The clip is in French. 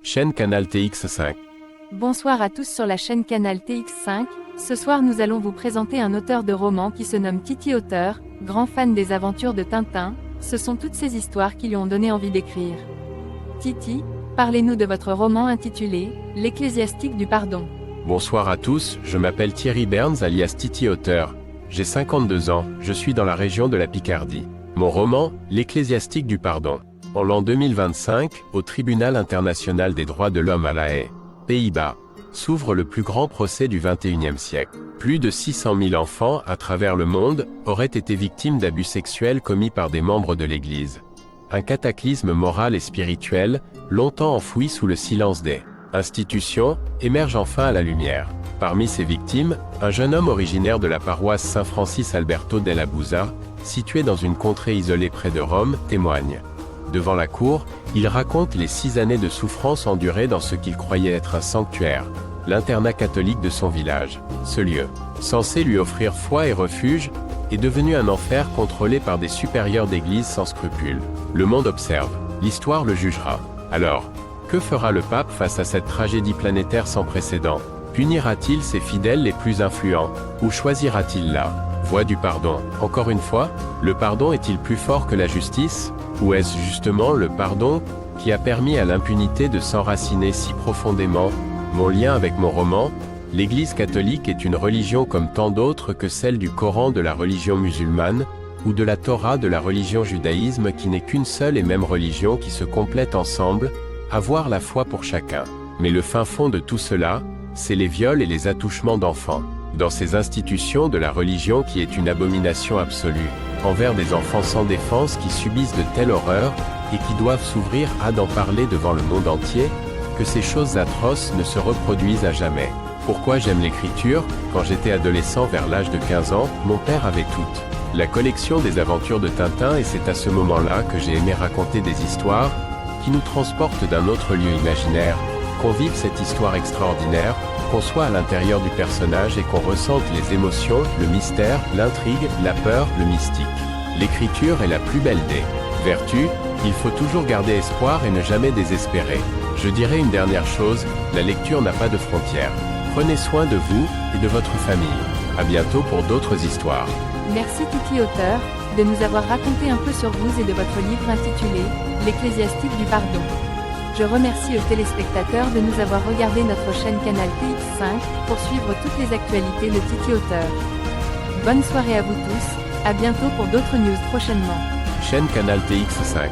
Chaîne Canal TX5. Bonsoir à tous sur la chaîne Canal TX5. Ce soir nous allons vous présenter un auteur de romans qui se nomme Titi Auteur, grand fan des aventures de Tintin. Ce sont toutes ces histoires qui lui ont donné envie d'écrire. Titi, parlez-nous de votre roman intitulé « L'Ecclésiastique du pardon ». Bonsoir à tous, je m'appelle Thierry Berns alias Titi Auteur. J'ai 52 ans, je suis dans la région de la Picardie. Mon roman, L'Ecclésiastique du pardon. En l'an 2025, au Tribunal international des droits de l'homme à La Haye, Pays-Bas, s'ouvre le plus grand procès du XXIe siècle. Plus de 600 000 enfants à travers le monde auraient été victimes d'abus sexuels commis par des membres de l'Église. Un cataclysme moral et spirituel, longtemps enfoui sous le silence des institutions, émerge enfin à la lumière. Parmi ces victimes, un jeune homme originaire de la paroisse Saint-Francis Alberto della Busa, située dans une contrée isolée près de Rome, témoigne. Devant la cour, il raconte les 6 années de souffrance endurées dans ce qu'il croyait être un sanctuaire, l'internat catholique de son village. Ce lieu, censé lui offrir foi et refuge, est devenu un enfer contrôlé par des supérieurs d'église sans scrupules. Le monde observe, l'histoire le jugera. Alors, que fera le pape face à cette tragédie planétaire sans précédent? Punira-t-il ses fidèles les plus influents, ou choisira-t-il la voie du pardon? Encore une fois, le pardon est-il plus fort que la justice? Ou est-ce justement le pardon qui a permis à l'impunité de s'enraciner si profondément? Mon lien avec mon roman, l'Église catholique est une religion comme tant d'autres que celle du Coran de la religion musulmane, ou de la Torah de la religion judaïsme qui n'est qu'une seule et même religion qui se complètent ensemble, avoir la foi pour chacun. Mais le fin fond de tout cela, c'est les viols et les attouchements d'enfants. Dans ces institutions de la religion qui est une abomination absolue, envers des enfants sans défense qui subissent de telles horreurs, et qui doivent s'ouvrir à d'en parler devant le monde entier, que ces choses atroces ne se reproduisent à jamais. Pourquoi j'aime l'écriture? Quand j'étais adolescent vers l'âge de 15 ans, mon père avait toute la collection des aventures de Tintin et c'est à ce moment-là que j'ai aimé raconter des histoires qui nous transportent d'un autre lieu imaginaire, qu'on vive cette histoire extraordinaire, qu'on soit à l'intérieur du personnage et qu'on ressente les émotions, le mystère, l'intrigue, la peur, le mystique. L'écriture est la plus belle des vertus, il faut toujours garder espoir et ne jamais désespérer. Je dirais une dernière chose, la lecture n'a pas de frontières. Prenez soin de vous et de votre famille. À bientôt pour d'autres histoires. Merci Titi Auteur, de nous avoir raconté un peu sur vous et de votre livre intitulé « L'Ecclésiastique du pardon ». Je remercie aux téléspectateurs de nous avoir regardé notre chaîne Canal TX5 pour suivre toutes les actualités de Titi Auteur. Bonne soirée à vous tous, à bientôt pour d'autres news prochainement. Chaîne Canal TX5.